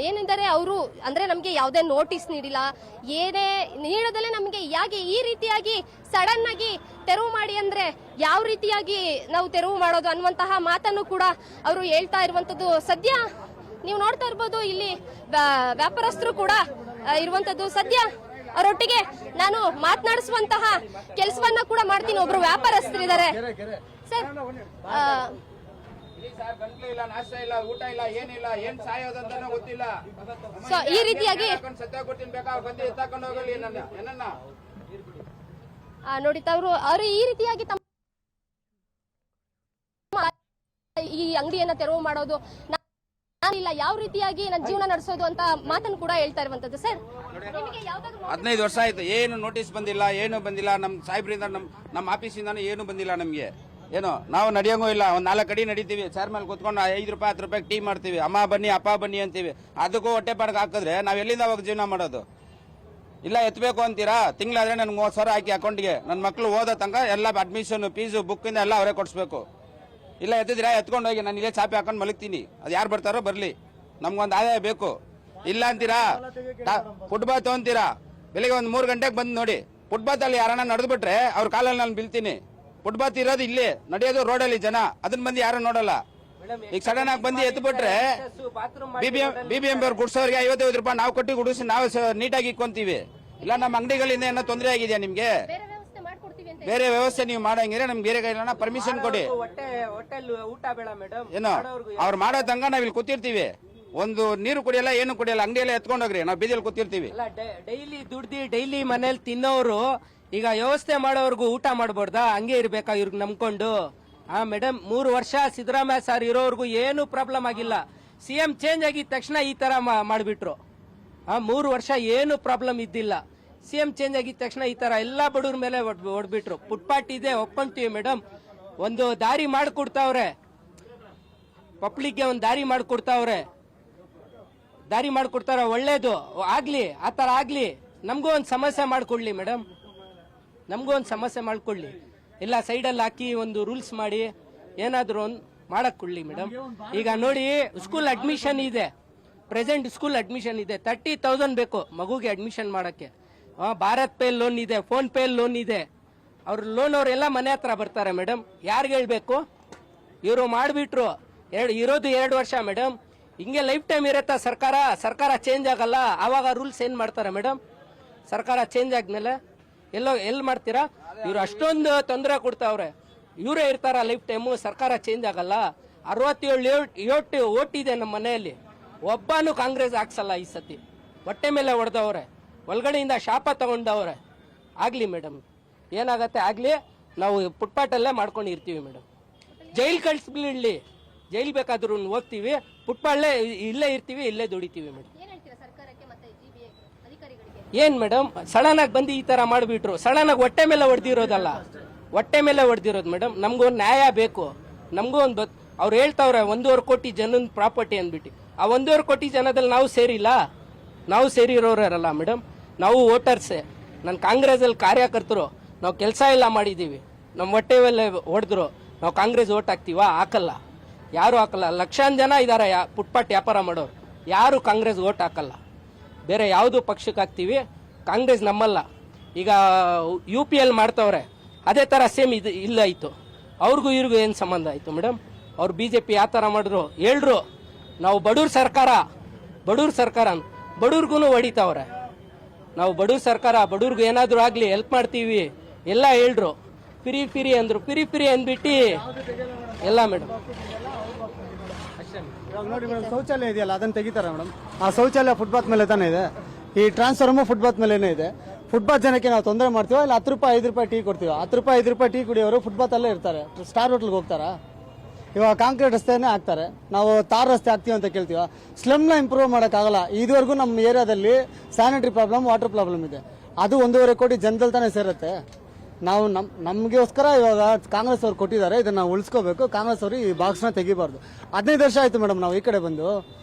ಏನಿದ್ದಾರೆ, ಅವರು ಅಂದ್ರೆ ನಮ್ಗೆ ಯಾವುದೇ ನೋಟಿಸ್ ನೀಡಿಲ್ಲ, ಏನೇ ನೀಡೋದಲ್ಲೇ ನಮ್ಗೆ ಯಾಕೆ ಈ ರೀತಿಯಾಗಿ ಸಡನ್ ಆಗಿ ತೆರವು ಮಾಡಿ ಅಂದ್ರೆ ಯಾವ ರೀತಿಯಾಗಿ ನಾವು ತೆರವು ಮಾಡೋದು ಅನ್ನುವಂತಹ ಮಾತನ್ನು ಕೂಡ ಅವರು ಹೇಳ್ತಾ ಇರುವಂತದ್ದು. ಸದ್ಯ ನೀವು ನೋಡ್ತಾ ಇರ್ಬೋದು ಇಲ್ಲಿ ವ್ಯಾಪಾರಸ್ಥರು ಕೂಡ ಇರುವಂತದ್ದು. ಸದ್ಯ ಅವರೊಟ್ಟಿಗೆ ನಾನು ಸರ್ ಗಂಟ್ಲು ಇಲ್ಲ, ನಾಷ್ಟ ಇಲ್ಲ, ಊಟ ಇಲ್ಲ, ಏನಿಲ್ಲ, ಏನ್ ಸಾಯೋದಂತಾನೆ ಗೊತ್ತಿಲ್ಲ. ಸೊ ಈ ರೀತಿಯಾಗಿ ಸತ್ಯ ಕೊಡ್ತೀನಿ ಬೇಕಾ ಬಂದು ಎತ್ತಾಕೊಂಡು ಹೋಗಲಿ ಏನನ್ನ ನೋಡಿ ಅವರು ಈ ರೀತಿಯಾಗಿ ತಮ್ಮ ಈ ಅಂಗಡಿಯನ್ನ ತೆರವು ಮಾಡೋದು ನಾನಿಲ್ಲ ಯಾವ ರೀತಿಯಾಗಿ ನನ್ನ ಜೀವನ ನಡೆಸೋದು ಅಂತ ಮಾತನ್ನು ಕೂಡ ಹೇಳ್ತಾ ಇರುವಂತದ್ದು. ಸರ್ 15 ವರ್ಷ ಆಯ್ತು, ಏನು ನೋಟಿಸ್ ಬಂದಿಲ್ಲ, ಏನು ಬಂದಿಲ್ಲ. ನಮ್ಮ ಸಾಹೇಬ್ರಿಂದ ನಮ್ಮ ಆಫೀಸಿಂದಾನು ಏನು ಬಂದಿಲ್ಲ ನಮ್ಗೆ. ಏನೋ ನಾವು ನಡೆಯೋಂಗೂ ಇಲ್ಲ. ಒಂದ್ 4 ಅಡಿ ನಡೀತೀವಿ, ಚೇರ್ ಮೇಲೆ ಕುತ್ಕೊಂಡು 5 ರೂಪಾಯಿ 10 ರೂಪಾಯಿ ಟೀ ಮಾಡ್ತೀವಿ, ಅಮ್ಮ ಬನ್ನಿ ಅಪ್ಪ ಬನ್ನಿ ಅಂತೀವಿ. ಅದಕ್ಕೂ ಹೊಟ್ಟೆ ಪಾಡ್ಗೆ ಹಾಕಿದ್ರೆ ನಾವ್ ಎಲ್ಲಿಂದ ಹೋಗಿ ಜೀವನ ಮಾಡೋದು? ಇಲ್ಲ ಎತ್ತಬೇಕು ಅಂತೀರಾ? ತಿಂಗಳಾದ್ರೆ ನನ್ಗೆ 30 ಸಾವಿರ ಹಾಕಿ ಅಕೌಂಟ್ಗೆ, ನನ್ನ ಮಕ್ಳು ಓದೋ ತನಕ ಎಲ್ಲ ಅಡ್ಮಿಷನ್ ಫೀಸು ಬುಕ್ಕಿಂದ ಎಲ್ಲ ಅವರೇ ಕೊಡಿಸ್ಬೇಕು. ಇಲ್ಲ ಎತ್ತಿದ್ರೆ ಎತ್ಕೊಂಡು ಹೋಗಿ ನಾನು ಇಲ್ಲೇ ಚಾಪೆ ಹಾಕೊಂಡು ಮಲಗ್ತೀನಿ. ಅದು ಯಾರು ಬರ್ತಾರೋ ಬರ್ಲಿ, ನಮ್ಗೊಂದು ಆದಾಯ ಬೇಕು. ಇಲ್ಲ ಅಂತೀರಾ? ಫುಟ್ಬಾತ್ ಅಂತೀರಾ, ಬೆಳಿಗ್ಗೆ ಒಂದು 3 ಗಂಟೆಗೆ ಬಂದು ನೋಡಿ. ಫುಟ್ಬಾತ್ ಅಲ್ಲಿ ಯಾರನ್ನ ನಡೆದು ಬಿಟ್ರೆ ಅವ್ರ ಕಾಲಲ್ಲಿ ನಾನು ಬೀಳ್ತೀನಿ. ಫುಟ್ಬಾತ್ ಇರೋದು ಇಲ್ಲಿ, ನಡೆಯೋದು ರೋಡಲ್ಲಿ ಜನ, ಅದನ್ನ ಬಂದು ಯಾರು ನೋಡಲ್ಲ. ಈಗ ಸಡನ್ ಆಗಿ ಬಂದು ಎತ್ಬಿಟ್ರೆ ಬಿಬಿಎಂಪಿ ಅವ್ರು ಗುಡ್ಸೋರಿಗೆ 55 ರೂಪಾಯಿ ನಾವು ಕೊಟ್ಟು ಗುಡಿಸಿ ನಾವು ನೀಟಾಗಿ ಇಕ್ಕೊಂತೀವಿ. ಇಲ್ಲ ನಮ್ಮ ಅಂಗಡಿಗಳಿಂದ ಏನೋ ತೊಂದರೆ ಆಗಿದೆಯಾ ನಿಮ್ಗೆ? ಬೇರೆ ವ್ಯವಸ್ಥೆ ನೀವು ಮಾಡಂಗಿದ್ರೆ ನಮ್ಗೆ ಬೇರೆ ಕೈಲನ್ನ ಪರ್ಮಿಷನ್ ಕೊಡಿ. ಏನೋ ಅವ್ರು ಮಾಡೋ ತಂಗ ನಾವ್ ಇಲ್ಲಿ ಕೂತಿರ್ತೀವಿ, ಒಂದು ನೀರು ಕುಡಿಯಲ್ಲ, ಏನು ಕುಡಿಯಲ್ಲ, ಅಂಗಡಿಯಲ್ಲ ಎತ್ಕೊಂಡೋಗ್ರಿ, ನಾವು ಬೀದಿಯಲ್ಲಿ ಕೂತಿರ್ತೀವಿ. ಡೈಲಿ ದುಡ್ದಿ ಡೈಲಿ ಮನೇಲಿ ತಿನ್ನೋರು ಈಗ ವ್ಯವಸ್ಥೆ ಮಾಡೋರ್ಗು ಊಟ ಮಾಡಬಹುದಾ? ಹಂಗೆ ಇರ್ಬೇಕಾ ಇವ್ರಿಗೆ ನಂಬ್ಕೊಂಡು? ಮೇಡಮ್ 3 ವರ್ಷ ಸಿದ್ದರಾಮಯ್ಯ ಸರ್ ಇರೋರ್ಗು ಏನು ಪ್ರಾಬ್ಲಮ್ ಆಗಿಲ್ಲ. ಸಿಎಂ ಚೇಂಜ್ ಆಗಿದ ತಕ್ಷಣ ಈ ತರ ಮಾಡಿಬಿಟ್ರು. 3 ವರ್ಷ ಏನು ಪ್ರಾಬ್ಲಮ್ ಇದ್ದಿಲ್ಲ. ಸಿಎಂ ಚೇಂಜ್ ಆಗಿದ ತಕ್ಷಣ ಈ ತರ ಎಲ್ಲಾ ಬಡವ್ರ ಮೇಲೆ ಹೊಡ್ಬಿಟ್ರು. ಫುಟ್ಪಾತ್ ಇದೆ ಒಪ್ಕೊಂತೀವಿ ಮೇಡಮ್, ಒಂದು ದಾರಿ ಮಾಡ್ಕೊಡ್ತಾವ್ರೆ, ಪಬ್ಲಿಕ್ಗೆ ಒಂದು ದಾರಿ ಮಾಡ್ಕೊಡ್ತಾರ, ಒಳ್ಳೇದು ಆಗ್ಲಿ, ಆತರ ಆಗ್ಲಿ. ನಮಗೂ ಒಂದು ಸಮಸ್ಯೆ ಮಾಡ್ಕೊಡ್ಲಿ ಮೇಡಮ್, ನಮಗೂ ಒಂದು ಸಮಸ್ಯೆ ಮಾಡ್ಕೊಳ್ಳಿ. ಇಲ್ಲ ಸೈಡಲ್ಲಿ ಹಾಕಿ ಒಂದು ರೂಲ್ಸ್ ಮಾಡಿ ಏನಾದ್ರು ಒಂದು ಮಾಡಕ್ ಕೊಡ್ಲಿ ಮೇಡಮ್. ಈಗ ನೋಡಿ ಸ್ಕೂಲ್ ಅಡ್ಮಿಷನ್ ಇದೆ, ಪ್ರೆಸೆಂಟ್ ಸ್ಕೂಲ್ ಅಡ್ಮಿಷನ್ ಇದೆ, 30,000 ಬೇಕು ಮಗುಗೆ ಅಡ್ಮಿಷನ್ ಮಾಡಕ್ಕೆ. ಭಾರತ್ ಪೇ ಲೋನ್ ಇದೆ, ಫೋನ್ ಪೇ ಲೋನ್ ಇದೆ. ಅವ್ರ ಲೋನ್ ಅವರೆಲ್ಲ ಮನೆ ಹತ್ರ ಬರ್ತಾರೆ ಮೇಡಮ್. ಯಾರಿಗೆ ಹೇಳ್ಬೇಕು? ಇವರು ಮಾಡಿಬಿಟ್ರು. ಇರೋದು 2 ವರ್ಷ ಮೇಡಮ್. ಹಿಂಗೆ ಲೈಫ್ ಟೈಮ್ ಇರತ್ತಾ ಸರ್ಕಾರ ಚೇಂಜ್ ಆಗಲ್ಲ. ಆವಾಗ ರೂಲ್ಸ್ ಏನ್ ಮಾಡ್ತಾರೆ ಮೇಡಮ್? ಸರ್ಕಾರ ಚೇಂಜ್ ಆದ್ಮೇಲೆ ಎಲ್ಲಿ ಮಾಡ್ತೀರಾ? ಇವ್ರು ಅಷ್ಟೊಂದು ತೊಂದರೆ ಕೊಡ್ತಾವ್ರೆ, ಇವರೇ ಇರ್ತಾರ ಲೈಫ್ ಟೈಮು, ಸರ್ಕಾರ ಚೇಂಜ್ ಆಗಲ್ಲ. 67 ಓಟ್ ಇದೆ ನಮ್ಮ ಮನೆಯಲ್ಲಿ, ಒಬ್ಬನು ಕಾಂಗ್ರೆಸ್ ಹಾಕ್ಸಲ್ಲ ಈ ಸತಿ. ಹೊಟ್ಟೆ ಮೇಲೆ ಹೊಡೆದವ್ರೆ, ಒಳಗಡೆಯಿಂದ ಶಾಪ ತಗೊಂಡವ್ರೆ. ಆಗ್ಲಿ ಮೇಡಮ್, ಏನಾಗತ್ತೆ ಆಗ್ಲಿ, ನಾವು ಫುಟ್ಪಾಟಲ್ಲೇ ಮಾಡ್ಕೊಂಡಿರ್ತೀವಿ ಮೇಡಮ್. ಜೈಲ್ ಕಳಿಸ್ಬಿಡ್ಲಿ, ಜೈಲ್ ಬೇಕಾದ್ರೂ ಹೋಗ್ತೀವಿ, ಫುಟ್ಪಾಟಲ್ಲೇ ಇಲ್ಲೇ ಇರ್ತೀವಿ, ಇಲ್ಲೇ ದುಡಿತೀವಿ ಮೇಡಮ್. ಏನ್ ಮೇಡಮ್ ಸಡನ್ ಆಗಿ ಬಂದು ಈ ತರ ಮಾಡಿಬಿಟ್ರು. ಸಡನ್ ಆಗಿ ಹೊಟ್ಟೆ ಮೇಲೆ ಹೊಡೆದಿರೋದಲ್ಲ, ಹೊಟ್ಟೆ ಮೇಲೆ ಹೊಡೆದಿರೋದು ಮೇಡಮ್. ನಮ್ಗೊಂದು ನ್ಯಾಯ ಬೇಕು, ನಮಗೂ ಒಂದು ಅವ್ರು ಹೇಳ್ತಾವ್ರೆ 1.5 ಕೋಟಿ ಜನದ ಪ್ರಾಪರ್ಟಿ ಅಂದ್ಬಿಟ್ಟು. ಆ 1.5 ಕೋಟಿ ಜನದಲ್ಲಿ ನಾವು ಸೇರಿಲ್ಲ, ನಾವು ಸೇರಿರೋರಲ್ಲ ಮೇಡಮ್. ನಾವು ವೋಟರ್ಸೇ, ನನ್ನ ಕಾಂಗ್ರೆಸ್ಸಲ್ಲಿ ಕಾರ್ಯಕರ್ತರು. ನಾವು ಕೆಲಸ ಎಲ್ಲ ಮಾಡಿದ್ದೀವಿ, ನಮ್ಮ ಹೊಟ್ಟೆ ಮೇಲೆ ಹೊಡೆದ್ರು, ನಾವು ಕಾಂಗ್ರೆಸ್ ಓಟ್ ಹಾಕ್ತೀವಾ? ಹಾಕಲ್ಲ, ಯಾರು ಹಾಕಲ್ಲ. ಲಕ್ಷಾಂತರ ಜನ ಇದ್ದಾರೆ ಫುಟ್ಪಾತ್ ವ್ಯಾಪಾರ ಮಾಡೋರು, ಯಾರು ಕಾಂಗ್ರೆಸ್ ಓಟ್ ಹಾಕಲ್ಲ. ಬೇರೆ ಯಾವುದು ಪಕ್ಷಕ್ಕೆ ಹಾಕ್ತೀವಿ, ಕಾಂಗ್ರೆಸ್ ನಮ್ಮಲ್ಲ. ಈಗ UPL ಮಾಡ್ತವ್ರೆ, ಅದೇ ಥರ ಸೇಮ್ ಇದು ಇಲ್ಲ ಆಯಿತು. ಅವ್ರಿಗೂ ಇವ್ರಿಗೂ ಏನು ಸಂಬಂಧ ಆಯಿತು ಮೇಡಮ್? ಅವ್ರು BJP ಯಾವ ಥರ ಮಾಡಿದ್ರು ಹೇಳ್ರು. ನಾವು ಬಡವ್ರ ಸರ್ಕಾರ ಬಡವ್ರಿಗೂ ಹೊಡಿತಾವ್ರೆ. ನಾವು ಬಡವ್ರ ಸರ್ಕಾರ, ಬಡವ್ರಿಗೂ ಏನಾದರೂ ಆಗಲಿ ಹೆಲ್ಪ್ ಮಾಡ್ತೀವಿ ಎಲ್ಲ ಹೇಳ್ರು. ಫಿರಿ ಅಂದ್ರು, ಫಿರಿ ಅಂದ್ಬಿಟ್ಟು ಎಲ್ಲ ಮೇಡಮ್. ಇವಾಗ ನೋಡಿ ಮೇಡಮ್, ಶೌಚಾಲಯ ಇದೆಯಲ್ಲ ಅದನ್ನ ತೆಗಿತಾರೆ ಮೇಡಮ್. ಆ ಶೌಚಾಲಯ ಫುಟ್ಪಾತ್ ಮೇಲೆ ತಾನೇ ಇದೆ. ಈ ಟ್ರಾನ್ಸ್ಫಾರ್ಮು ಫುಟ್ಪಾತ್ ಮೇಲೇನೆ ಇದೆ. ಫುಟ್ಪಾತ್ ಜನಕ್ಕೆ ನಾವು ತೊಂದರೆ ಮಾಡ್ತೀವೋ ಇಲ್ಲ 10 ರೂಪಾಯಿ 5 ರೂಪಾಯಿ ಟೀ ಕೊಡ್ತೀವಿ. 10 ರೂಪಾಯಿ 5 ರೂಪಾಯಿ ಟೀ ಕುಡಿಯೋರು ಫುಟ್ಪಾತ್ ಅಲ್ಲೇ ಇರ್ತಾರೆ. ಸ್ಟಾರ್ ಹೋಟ್ಲ್ಗೆ ಹೋಗ್ತಾರಾ? ಇವಾಗ ಕಾಂಕ್ರೀಟ್ ರಸ್ತೆನೇ ಹಾಕ್ತಾರೆ, ನಾವು ತಾರ್ ರಸ್ತೆ ಹಾಕ್ತೀವಿ ಅಂತ ಕೇಳ್ತೀವ. ಸ್ಲಮ್ನ ಇಂಪ್ರೂವ್ ಮಾಡೋಕ್ಕಾಗಲ್ಲ. ಇದುವರೆಗೂ ನಮ್ಮ ಏರಿಯಾದಲ್ಲಿ ಸ್ಯಾನಿಟರಿ ಪ್ರಾಬ್ಲಮ್, ವಾಟರ್ ಪ್ರಾಬ್ಲಮ್ ಇದೆ. ಅದು 1.5 ಕೋಟಿ ಜನದಲ್ಲಿ ತಾನೇ ಸೇರುತ್ತೆ. ನಾವು ನಮಗೋಸ್ಕರ ಇವಾಗ ಕಾಂಗ್ರೆಸ್ ಅವ್ರು ಕೊಟ್ಟಿದ್ದಾರೆ, ಇದನ್ನ ನಾವು ಉಳಿಸ್ಕೋಬೇಕು. ಕಾಂಗ್ರೆಸ್ ಅವರು ಈ ಬಾಕ್ಸ್ನ ತೆಗಿಬಾರ್ದು. 15 ವರ್ಷ ಆಯ್ತು ಮೇಡಮ್ ನಾವು ಈ ಕಡೆ ಬಂದು.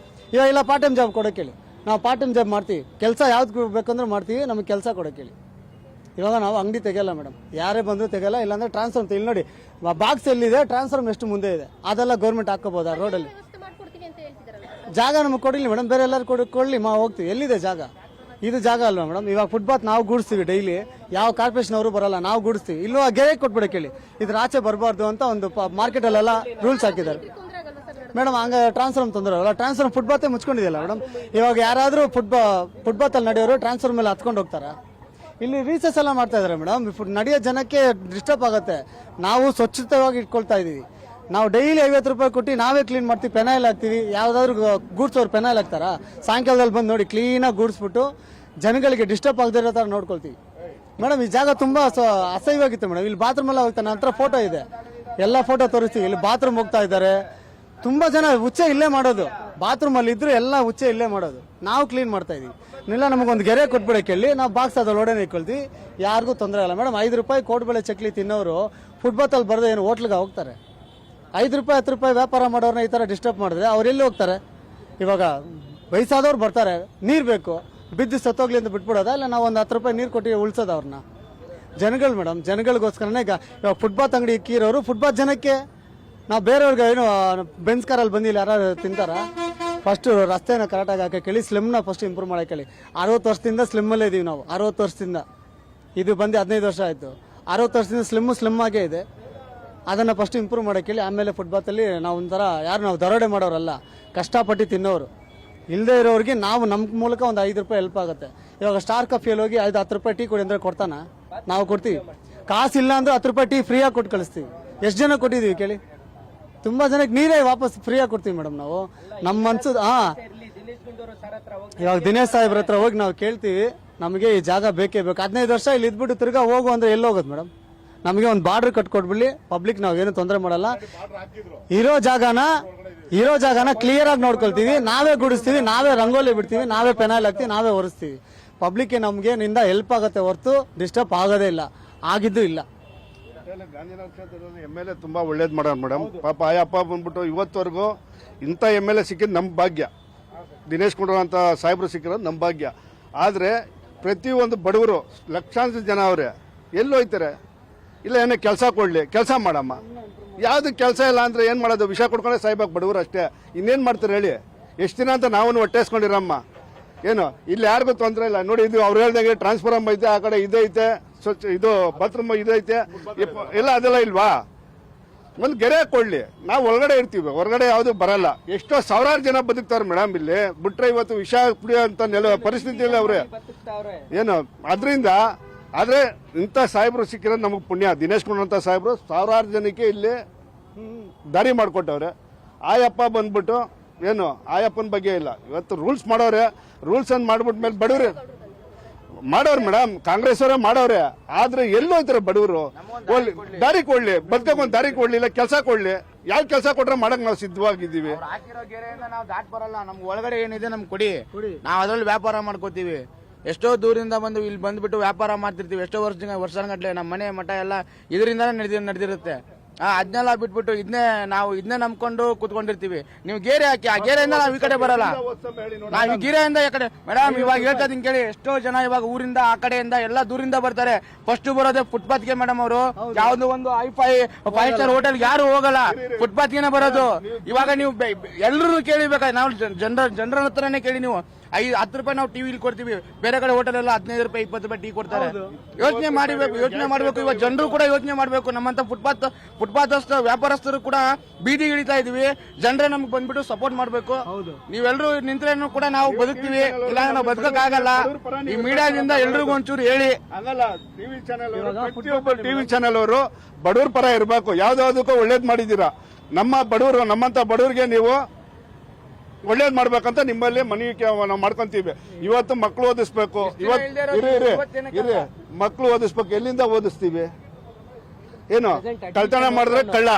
ಇವಾಗ ಇಲ್ಲ ಪಾರ್ಟ್ ಟೈಮ್ ಜಾಬ್ ಕೊಡೋಕೆ ಹೇಳಿ, ನಾವು ಪಾರ್ಟ್ ಟೈಮ್ ಜಾಬ್ ಮಾಡ್ತೀವಿ. ಕೆಲಸ ಯಾವ್ದು ಬೇಕಂದ್ರೆ ಮಾಡ್ತೀವಿ, ನಮಗೆ ಕೆಲಸ ಕೊಡೋಕೆ ಹೇಳಿ. ಇವಾಗ ನಾವು ಅಂಗಡಿ ತೆಗೆಯಲ್ಲ ಮೇಡಮ್, ಯಾರೇ ಬಂದರೂ ತೆಗೆಯಲ್ಲ. ಇಲ್ಲಾಂದ್ರೆ ಟ್ರಾನ್ಸ್ಫರ್ ಇಲ್ಲಿ ನೋಡಿ ಬಾಕ್ಸ್ ಎಲ್ಲಿದೆ, ಟ್ರಾನ್ಸ್ಫರ್ ಎಷ್ಟು ಮುಂದೆ ಇದೆ, ಅದೆಲ್ಲ ಗೌರ್ಮೆಂಟ್ ಹಾಕೋಬೋದಾ? ರೋಡಲ್ಲಿ ಜಾಗ ನಮಗೆ ಕೊಡಿಲ್ಲ ಮೇಡಮ್, ಬೇರೆ ಎಲ್ಲರೂ ಕೊಡಲಿ, ಹೋಗ್ತೀವಿ. ಎಲ್ಲಿದೆ ಜಾಗ? ಇದು ಜಾಗ ಅಲ್ವಾ ಮೇಡಮ್? ಇವಾಗ ಫುಟ್ಪಾತ್ ನಾವು ಗೂಡಿಸ್ತೀವಿ ಡೈಲಿ, ಯಾವ ಕಾರ್ಪೊರೇಷನ್ ಅವರು ಬರಲ್ಲ, ನಾವು ಗೂಡಿಸ್ತೀವಿ. ಇಲ್ಲೋ ಗೆರೆ ಕೊಟ್ಬಿಡಕ್ಕೆ ಹೇಳಿ, ಇದ್ರ ಆಚೆ ಬರಬಾರ್ದು ಅಂತ ಒಂದು ಮಾರ್ಕೆಟ್ ಅಲ್ಲೆಲ್ಲ ರೂಲ್ಸ್ ಹಾಕಿದ್ದಾರೆ ಮೇಡಮ್. ಹಂಗ ಟ್ರಾನ್ಸ್ಫರ್ ತೊಂದರೆ ಅಲ್ಲ, ಟ್ರಾನ್ಸ್ಫರ್ ಫುಟ್ಪಾತ್ ಮುಚ್ಕೊಂಡಿದೆಯಲ್ಲ ಮೇಡಮ್. ಇವಾಗ ಯಾರಾದ್ರೂ ಫುಟ್ಪಾತ್ ಅಲ್ಲಿ ನಡೆಯೋರು ಟ್ರಾನ್ಸ್ಫರ್ ಮೇಲೆ ಹತ್ಕೊಂಡು ಹೋಗ್ತಾರ. ಇಲ್ಲಿ ರೀಸಸ್ ಎಲ್ಲ ಮಾಡ್ತಾ ಇದಾರೆ ಮೇಡಮ್. ನಡೆಯೋ ಜನಕ್ಕೆ ಡಿಸ್ಟರ್ಬ್ ಆಗುತ್ತೆ. ನಾವು ಸ್ವಚ್ಛತೆಯಾಗಿ ಇಟ್ಕೊಳ್ತಾ ಇದೀವಿ. ನಾವು ಡೈಲಿ 50 ರೂಪಾಯಿ ಕೊಟ್ಟು ನಾವೇ ಕ್ಲೀನ್ ಮಾಡ್ತೀವಿ, ಪೆನಾಯಿಲ್ ಹಾಕ್ತೀವಿ. ಯಾವ್ದಾದ್ರು ಗೂಡ್ಸೋರು ಪೆನಾಯಿಲ್ ಹಾಕ್ತಾರಾ? ಸಾಯಂಕಾಲದಲ್ಲಿ ಬಂದು ನೋಡಿ ಕ್ಲೀನಾಗಿ ಗೂಡಿಸ್ಬಿಟ್ಟು ಜನಗಳಿಗೆ ಡಿಸ್ಟರ್ಬ್ ಆಗದೇ ಇರೋ ಥರ ನೋಡ್ಕೊಳ್ತೀವಿ ಮೇಡಮ್. ಈ ಜಾಗ ತುಂಬಾ ಅಸಹ್ಯವಾಗಿತ್ತು ಮೇಡಮ್. ಇಲ್ಲಿ ಬಾತ್ರೂಮ್ ಎಲ್ಲ ಹೋಗ್ತಾನೆ, ನನ್ನ ಹತ್ರ ಫೋಟೋ ಇದೆ, ಎಲ್ಲ ಫೋಟೋ ತೋರಿಸ್ತೀವಿ. ಇಲ್ಲಿ ಬಾತ್ರೂಮ್ ಹೋಗ್ತಾ ಇದ್ದಾರೆ ತುಂಬಾ ಜನ. ಹುಚ್ಚೆ ಇಲ್ಲೇ ಮಾಡೋದು, ಬಾತ್ರೂಮ್ ಅಲ್ಲಿ ಇದ್ರು ಎಲ್ಲ ಹುಚ್ಚೆ ಇಲ್ಲೇ ಮಾಡೋದು. ನಾವು ಕ್ಲೀನ್ ಮಾಡ್ತಾ ಇದೀವಿ. ಇಲ್ಲ ನಮಗೊಂದು ಗೆರೆ ಕೊಟ್ಬಿಡಕ್ಕೆ ಹೇಳಿ ನಾವು ಬಾಕ್ಸ್ ಅದ್ರಲ್ಲಿ ಒಳಗಡೆ ಇಟ್ಕೊಳ್ತೀವಿ, ಯಾರಿಗೂ ತೊಂದರೆ ಇಲ್ಲ ಮೇಡಮ್. 5 ರೂಪಾಯಿ ಕೋಡ್ಬಳೆ ಚಕ್ಲಿ ತಿನ್ನೋರು ಫುಟ್ಪಾತ್ ಅಲ್ಲಿ ಬರದೆ ಏನು ಹೋಟ್ಲಿಗೆ ಹೋಗ್ತಾರೆ? 5 ರೂಪಾಯಿ 10 ರೂಪಾಯಿ ವ್ಯಾಪಾರ ಮಾಡೋರ್ನ ಈ ತರ ಡಿಸ್ಟರ್ಬ್ ಮಾಡಿದ್ರೆ ಅವ್ರು ಎಲ್ಲಿ ಹೋಗ್ತಾರೆ? ಇವಾಗ ವಯಸ್ಸಾದವ್ರು ಬರ್ತಾರೆ, ನೀರು ಬೇಕು, ಬಿದ್ದು ಸತ್ತೋಗ್ಲಿ ಅಂತ ಬಿಟ್ಬಿಡೋದಾ? ಇಲ್ಲ ನಾವು ಒಂದು 10 ರೂಪಾಯಿ ನೀರು ಕೊಟ್ಟು ಉಳಿಸೋದು ಅವ್ರನ್ನ? ಜನಗಳು ಮೇಡಮ್, ಜನಗಳಿಗೋಸ್ಕರನೇ ಇವಾಗ ಫುಟ್ಪಾತ್ ಅಂಗಡಿ ಇಕ್ಕಿರೋರು ಫುಟ್ಪಾತ್ ಜನಕ್ಕೆ. ನಾವು ಬೇರೆಯವ್ರಿಗೆ ಏನು ಬೆಂಚ್ ಕಾರಲ್ಲಿ ಬಂದಿಲ್ಲ ಯಾರು ತಿಂತಾರ? ಫಸ್ಟ್ ರಸ್ತೆನ ಕರೆಕ್ಟಾಗಿ ಹಾಕಿ ಕೇಳಿ, ಸ್ಲಿಮ್ನ ಫಸ್ಟ್ ಇಂಪ್ರೂವ್ ಮಾಡಕ್ಕೆ ಹೇಳಿ. 60 ವರ್ಷದಿಂದ ಸ್ಲಿಮ್ಮಲ್ಲೇ ಇದೀವಿ ನಾವು, 60 ವರ್ಷದಿಂದ. ಇದು ಬಂದು 15 ವರ್ಷ ಆಯಿತು. 60 ವರ್ಷದಿಂದ ಸ್ಲಿಮ್ ಆಗೇ ಇದೆ. ಅದನ್ನು ಫಸ್ಟ್ ಇಂಪ್ರೂವ್ ಮಾಡಕ್ಕೆ ಹೇಳಿ. ಆಮೇಲೆ ಫುಟ್ಪಾತಲ್ಲಿ ನಾವು ಒಂಥರ ನಾವು ದರೋಡೆ ಮಾಡೋರಲ್ಲ, ಕಷ್ಟಪಟ್ಟು ತಿನ್ನೋರು. ಇಲ್ಲದೆ ಇರೋರಿಗೆ ನಾವು ನಮ್ಮ ಮೂಲಕ ಒಂದು 5 ರೂಪಾಯಿ ಹೆಲ್ಪ್ ಆಗುತ್ತೆ. ಇವಾಗ ಸ್ಟಾರ್ ಕಾಫಿಯಲ್ಲಿ ಹೋಗಿ 5-10 ರೂಪಾಯಿ ಟೀ ಕೊಡಿ ಅಂದ್ರೆ ಕೊಡ್ತಾನ? ನಾವು ಕೊಡ್ತೀವಿ. ಕಾಸಿಲ್ಲ ಅಂದ್ರೆ 10 ರೂಪಾಯಿ ಟೀ ಫ್ರೀಯಾಗಿ ಕೊಟ್ಟು ಕಳಿಸ್ತೀವಿ. ಎಷ್ಟು ಜನ ಕೊಟ್ಟಿದ್ದೀವಿ ಕೇಳಿ? ತುಂಬಾ ಜನಕ್ಕೆ ನೀರೇ ವಾಪಸ್ ಫ್ರೀಯಾಗಿ ಕೊಡ್ತೀವಿ ಮೇಡಮ್ ನಾವು. ನಮ್ಮ ಮನ್ಸು ಇವಾಗ ದಿನೇಶ್ ಸಾಹೇಬ್ರ ಹತ್ರ ಹೋಗಿ ನಾವು ಕೇಳ್ತೀವಿ, ನಮಗೆ ಈ ಜಾಗ ಬೇಕೇ ಬೇಕು. 15 ವರ್ಷ ಇಲ್ಲಿ ಇದ್ಬಿಟ್ಟು ತಿರ್ಗಾ ಹೋಗು ಅಂದ್ರೆ ಎಲ್ಲಿ ಹೋಗೋದು ಮೇಡಮ್? ನಮಗೆ ಒಂದು ಬಾರ್ಡರ್ ಕಟ್ಕೊಟ್ಬಿಡ್ಲಿ, ಪಬ್ಲಿಕ್ ನಾವೇನು ತೊಂದರೆ ಮಾಡಲ್ಲ. ಇರೋ ಜಾಗನ ಕ್ಲಿಯರ್ ಆಗಿ ನೋಡ್ಕೊಳ್ತೀವಿ, ನಾವೇ ಗುಡಿಸ್ತೀವಿ, ನಾವೇ ರಂಗೋಲಿ ಬಿಡ್ತೀವಿ, ನಾವೇ ಪೆನಾಯಿಲ್ ಹಾಕ್ತೀವಿ, ನಾವೇ ಒರೆಸ್ತೀವಿ. ಪಬ್ಲಿಕ್ಗೆ ನಮ್ಗೆ ನಿಂದ ಹೆಲ್ಪ್ ಆಗುತ್ತೆ ಹೊರತು ಡಿಸ್ಟರ್ಬ್ ಆಗೋದೇ ಇಲ್ಲ, ಆಗಿದ್ದು ಇಲ್ಲ. ಗಾಂಧಿನಗರ ಕ್ಷೇತ್ರದಲ್ಲಿ MLA ತುಂಬಾ ಒಳ್ಳೇದು ಮಾಡೋಣ ಮೇಡಮ್. ಪಾಪ ಆಯಪ್ಪ ಬಂದ್ಬಿಟ್ಟು ಇವತ್ತವರೆಗೂ ಇಂಥ MLA ಸಿಕ್ಕಿದ್ದು ನಮ್ಮ ಭಾಗ್ಯ. ದಿನೇಶ್ ಗುಂಡೂರಾವ್ ಅಂತ ಸಾಹೇಬರು ಸಿಕ್ಕಿರೋದು ನಮ್ಮ ಭಾಗ್ಯ. ಆದರೆ ಪ್ರತಿಯೊಂದು ಬಡವರು ಲಕ್ಷಾಂತರ ಜನ ಅವರೇ ಎಲ್ಲಿ ಹೋಯ್ತಾರೆ? ಇಲ್ಲ ಏನೋ ಕೆಲಸ ಕೊಡಲಿ, ಕೆಲಸ ಮಾಡಮ್ಮ. ಯಾವ್ದು ಕೆಲಸ ಇಲ್ಲ ಅಂದ್ರೆ ಏನು ಮಾಡೋದು? ವಿಷ ಕೊಡ್ಕೊಂಡೆ ಸಾಯ್ಬೇಕು ಬಡವರು ಅಷ್ಟೇ. ಇನ್ನೇನು ಮಾಡ್ತಾರೆ ಹೇಳಿ? ಎಷ್ಟು ದಿನ ಅಂತ ನಾವು ಹೊಟ್ಟೆಸ್ಕೊಂಡಿರಮ್ಮ. ಏನು ಇಲ್ಲಿ ಯಾರಿಗೂ ತೊಂದರೆ ಇಲ್ಲ ನೋಡಿ. ಇದು ಅವ್ರು ಹೇಳ್ದಂಗೆ ಟ್ರಾನ್ಸ್ಫಾರ್ಮ್ ಐತೆ, ಆ ಕಡೆ ಇದೈತೆ, ಸ್ವಚ್ಛ ಇದು ಬಾತ್ರೂಮ್ ಇದೈತೆ, ಎಲ್ಲ ಅದೆಲ್ಲ ಇಲ್ವಾ? ಒಂದು ಗೆರೆ ಕೊಡ್ಲಿ, ನಾವು ಒಳಗಡೆ ಇರ್ತೀವಿ, ಹೊರಗಡೆ ಯಾವುದು ಬರಲ್ಲ. ಎಷ್ಟೋ ಸಾವಿರಾರು ಜನ ಬದುಕ್ತಾರೆ ಮೇಡಮ್ ಇಲ್ಲಿ. ಬಿಟ್ರೆ ಇವತ್ತು ವಿಷ ಕುಡಿಯೋಂತ ಪರಿಸ್ಥಿತಿಯಲ್ಲಿ ಅವ್ರೆ ಏನು. ಅದರಿಂದ ಆದ್ರೆ ಇಂಥ ಸಾಹೇಬರು ಸಿಕ್ಕಿರೋದು ನಮಗೆ ಪುಣ್ಯ. ದಿನೇಶ್ ಗುಂಡೂರಾವ್ ಅಂತ ಸಾಹೇಬರು ಸಾವಿರಾರು ಜನಕ್ಕೆ ಇಲ್ಲಿ ದಾರಿ ಮಾಡಿಕೊಟ್ಟವ್ರೆ. ಆಯಪ್ಪ ಬಂದ್ಬಿಟ್ಟು ಏನು ಆಯಪ್ಪನ ಬಗ್ಗೆ ಇಲ್ಲ. ಇವತ್ತು ರೂಲ್ಸ್ ಮಾಡೋರೆ, ರೂಲ್ಸ್ ಅನ್ನು ಮಾಡ್ಬಿಟ್ಮೇಲೆ ಬಡವ್ರೆ ಮಾಡೋರು ಮೇಡಮ್, ಕಾಂಗ್ರೆಸ್ ಅವರೇ ಮಾಡೋರೆ. ಆದ್ರೆ ಎಲ್ಲಿ ಹೋಗ್ತಾರೆ ಬಡವರು? ದಾರಿ ಕೊಡ್ಲಿ, ಬದುಕೊಂಡ್ ದಾರಿ ಕೊಡ್ಲಿ, ಇಲ್ಲ ಕೆಲಸ ಕೊಡ್ಲಿ. ಯಾವ ಕೆಲಸ ಕೊಟ್ರೆ ಮಾಡಕ್ ನಾವು ಸಿದ್ಧವಾಗಿದ್ದೀವಿ. ಹಾಕಿರೋ ಗೆರೆಯಿಂದ ನಾವು ದಾಟ್ ಬರಲ್ಲ. ನಮ್ಗೆ ಒಳಗಡೆ ಏನಿದೆ ನಮ್ಗೆ ಕೊಡಿ, ನಾವು ಅದ್ರಲ್ಲಿ ವ್ಯಾಪಾರ ಮಾಡ್ಕೋತೀವಿ. ಎಷ್ಟೋ ದೂರಿಂದ ಬಂದು ಇಲ್ಲಿ ಬಂದ್ಬಿಟ್ಟು ವ್ಯಾಪಾರ ಮಾಡ್ತಿರ್ತೀವಿ. ಎಷ್ಟೋ ವರ್ಷಗಟ್ಟಲೆ ನಮ್ಮ ಮನೆ ಮಠ ಎಲ್ಲ ಇದರಿಂದಾನೇ ನಡೆದಿರುತ್ತೆ. ಅದನ್ನೆಲ್ಲ ಬಿಟ್ಬಿಟ್ಟು ಇದನ್ನೇ ನಂಬ್ಕೊಂಡು ಕುತ್ಕೊಂಡಿರ್ತೀವಿ. ನೀವು ಗೇರೆ ಹಾಕಿ, ಆ ಗೇರೆಯಿಂದ ನಾವು ಈ ಕಡೆ ಬರಲ್ಲ. ನಾವು ಈ ಗಿರೆಯಿಂದ ಈ ಕಡೆ ಮೇಡಮ್ ಇವಾಗ ಹೇಳ್ತಾ ಇದೀನಿ ಕೇಳಿ. ಎಷ್ಟೋ ಜನ ಇವಾಗ ಊರಿಂದ ಆ ಕಡೆಯಿಂದ ಎಲ್ಲ ದೂರಿಂದ ಬರ್ತಾರೆ. ಫಸ್ಟ್ ಬರೋದೇ ಫುಟ್ಪಾತ್ಗೆ ಮೇಡಮ್. ಅವರು ಯಾವ್ದು ಒಂದು 5 ಸ್ಟಾರ್ ಹೋಟೆಲ್ ಯಾರು ಹೋಗಲ್ಲ, ಫುಟ್ಪಾತ್ಗೆ ಬರೋದು. ಇವಾಗ ನೀವು ಎಲ್ಲರೂ ಕೇಳಿಬೇಕಾದ್ರೆ ನಾವು ಜನರ ಹತ್ರನೇ ಕೇಳಿ. ನೀವು 10 ರೂಪಾಯಿ ನಾವು ಟಿವಿ ಕೊಡ್ತೀವಿ, ಬೇರೆ ಕಡೆ ಹೋಟೆಲ್ ಎಲ್ಲ 15 ರೂಪಾಯಿ 20 ರೂಪಾಯಿ ಟೀ ಕೊಡ್ತಾರೆ. ಯೋಚನೆ ಮಾಡಬೇಕು. ಇವಾಗ ಜನರು ಕೂಡ ಯೋಚನೆ ಮಾಡಬೇಕು. ನಮ್ಮಂತ ಫುಟ್ಪಾತ್ ವ್ಯಾಪಾರಸ್ಥರು ಕೂಡ ಬೀದಿ ಇಳಿತಾ ಇದೀವಿ. ಜನರೇ ನಮ್ಗೆ ಬಂದ್ಬಿಟ್ಟು ಸಪೋರ್ಟ್ ಮಾಡಬೇಕು. ನೀವೆಲ್ಲರೂ ನಿಂತ್ರೇನು ಕೂಡ ನಾವು ಬದುಕ್ತೀವಿ, ಇಲ್ಲ ನಾವು ಬದುಕಕ್ಕಾಗಲ್ಲ. ಈ ಮೀಡಿಯಾದಿಂದ ಎಲ್ರಿಗೂ ಒಂಚೂರು ಹೇಳಿ. ಹಂಗಲ್ಲ, ಟಿವಿ ಚಾನೆಲ್ ಪ್ರತಿಯೊಬ್ಬ ಟಿವಿ ಚಾನೆಲ್ ಅವರು ಬಡವ್ರ ಪರ ಇರಬೇಕು. ಯಾವ್ದಾವ್ದಕ್ಕೂ ಒಳ್ಳೇದ್ ಮಾಡಿದೀರಾ. ನಮ್ಮಂತ ಬಡವ್ರಿಗೆ ನೀವು ಒಳ್ಳೇದ್ ಮಾಡ್ಬೇಕಂತ ನಿಮ್ಮಲ್ಲಿ ಮನವಿ ನಾವು ಮಾಡ್ಕೊಂತೀವಿ. ಇವತ್ತು ಮಕ್ಕಳು ಓದಿಸ್ಬೇಕು. ಇರಿ ಮಕ್ಕಳು ಓದಿಸ್ಬೇಕು. ಎಲ್ಲಿಂದ ಓದಿಸ್ತೀವಿ? ಏನು ಕಳ್ತನ ಮಾಡಿದ್ರೆ ಕಳ್ಳ,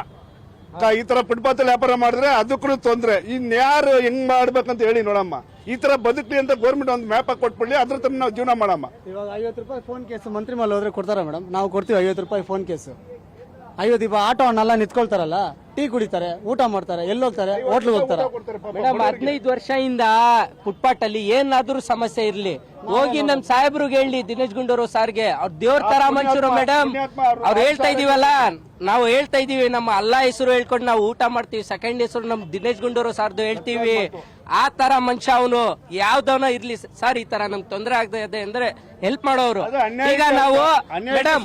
ಈ ತರ ಫುಟ್ಪಾತ್ ವ್ಯಾಪಾರ ಮಾಡಿದ್ರೆ ಅದಕ್ಕೂ ತೊಂದ್ರೆ. ಇನ್ಯಾರು ಹೆಂಗ್ ಮಾಡ್ಬೇಕಂತ ಹೇಳಿ ನೋಡಮ್ಮ. ಈ ತರ ಬದುಕ್ಲಿ ಅಂತ ಗೌರ್ಮೆಂಟ್ ಒಂದು ಮ್ಯಾಪ್ ಹಾಕಿ ಕೊಟ್ಬಿಡ್ಲಿ, ಅದ್ರ ತರ ನಾವು ಜೀವನ ಮಾಡಮ್ಮ. ಇವಾಗ 50 ರೂಪಾಯಿ ಫೋನ್ ಕೇಸ್ ಮಂತ್ರಿ ಮೇಲೆ ಹೋದ್ರೆ ಕೊಡ್ತಾರ ಮೇಡಮ್? ನಾವು ಕೊಡ್ತೀವಿ 50 ರೂಪಾಯಿ ಫೋನ್ ಕೇಸ್. 50 ಆಟೋ ಅನ್ನೆಲ್ಲ ನಿಂತ್ಕೊಳ್ತಾರಲ್ಲ, ಟೀ ಕುಡಿತಾರೆ, ಊಟ ಮಾಡ್ತಾರೆ, ಎಲ್ಲಿ ಹೋಗ್ತಾರೆ? ಹೋಟ್ಲಿಗೆ ಹೋಗ್ತಾರೆ ಮೇಡಮ್. 15 ವರ್ಷದಿಂದ ಫುಟ್ಪಾತ್ ಅಲ್ಲಿ ಏನಾದ್ರೂ ಸಮಸ್ಯೆ ಇರ್ಲಿ, ಹೋಗಿ ನಮ್ ಸಾಹೇಬ್ರಿಗೆ ಹೇಳಿ, ದಿನೇಶ್ ಗುಂಡೂರಾವ್ ಸಾರ್ಗೆ. ಅವ್ರ ದೇವ್ರ ತರ ಮನುಷ್ಯರು ಮೇಡಮ್. ಅವ್ರು ಹೇಳ್ತಾ ಇದೀವಲ್ಲ, ನಾವು ಹೇಳ್ತಾ ಇದೀವಿ, ನಮ್ಮ ಅಲ್ಲಾ ಹೆಸರು ಹೇಳ್ಕೊಂಡು ನಾವು ಊಟ ಮಾಡ್ತೀವಿ. ಸೆಕೆಂಡ್ ಹೆಸರು ನಮ್ ದಿನೇಶ್ ಗುಂಡೂರಾವ್ ಸಾರ್ದು ಹೇಳ್ತೀವಿ. ಆ ತರ ಮನುಷ್ಯ ಅವನು. ಯಾವ್ದವನ ಇರ್ಲಿ ಸರ್, ಈ ತರ ನಮ್ಗೆ ತೊಂದರೆ ಆಗದೆ ಅಂದ್ರೆ ಹೆಲ್ಪ್ ಮಾಡೋರು. ಈಗ ನಾವು ಮೇಡಮ್,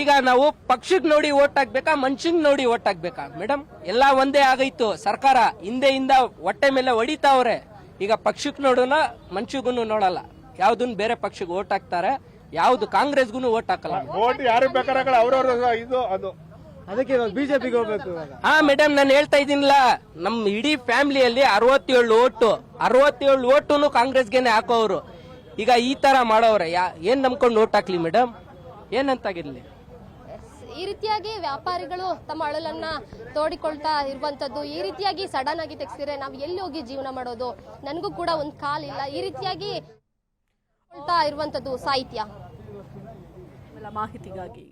ಈಗ ನಾವು ಪಕ್ಷಕ್ ನೋಡಿ ಓಟ್ ಹಾಕ್ಬೇಕಾ, ಮನುಷ್ಯಂಗ್ ನೋಡಿ ಓಟ್ ಹಾಕ್ಬೇಕಾ ಮೇಡಮ್? ಎಲ್ಲಾ ಒಂದೇ ಆಗೈತು. ಸರ್ಕಾರ ಹಿಂದೆಯಿಂದ ಹೊಟ್ಟೆ ಮೇಲೆ ಹೊಡಿತಾವ್ರೆ. ಈಗ ಪಕ್ಷಕ್ ನೋಡೋಣ, ಮನುಷ್ಯಗೂ ನೋಡಲ್ಲ. ಯಾವ್ದನ್ ಬೇರೆ ಪಕ್ಷಕ್ಕೆ ಓಟ್ ಹಾಕ್ತಾರೆ, ಯಾವ್ದು ಕಾಂಗ್ರೆಸ್ಗೂ ಓಟ್ ಹಾಕಲ್ಲ. ಓಟ್ ಯಾರು ಬೇಕಾಗಲ್ಲ, ಅವ್ರವ್ರ ಇದು ಅದು ಅದಕ್ಕೆ ಇವಾಗ ಬಿಜೆಪಿಗೆ ಹೋಗ್ಬೇಕು ಇವಾಗ. ಹಾ ಮೇಡಮ್, ನಾನು ಹೇಳ್ತಾ ಇದ್ದೀನಿಲ್ಲ, ನಮ್ ಇಡೀ ಫ್ಯಾಮಿಲಿಯಲ್ಲಿ 67 ಓಟುನು ಕಾಂಗ್ರೆಸ್ಗೆನೆ ಹಾಕೋರು. ಈಗ ಈ ತರ ಮಾಡೋವ್ರೆ, ಏನ್ ನಂಬ್ಕೊಂಡು ಓಟ್ ಹಾಕ್ಲಿ ಮೇಡಮ್? ಏನಂತಾಗಿರ್ಲಿ? ಈ ರೀತಿಯಾಗಿ ವ್ಯಾಪಾರಿಗಳು ತಮ್ಮ ಅಳಲನ್ನ ತೋಡಿಕೊಳ್ತಾ ಇರುವಂತದ್ದು, ಈ ರೀತಿಯಾಗಿ ಸಡನ್ ಆಗಿ ತೆಗ್ಸಿದ್ರೆ ನಾವು ಎಲ್ಲಿ ಹೋಗಿ ಜೀವನ ಮಾಡೋದು, ನನಗೂ ಕೂಡ ಒಂದು ಕಾಲಿಲ್ಲ, ಈ ರೀತಿಯಾಗಿ ಇರುವಂತದ್ದು ಸಾಹಿತ್ಯ. ಮಾಹಿತಿಗಾಗಿ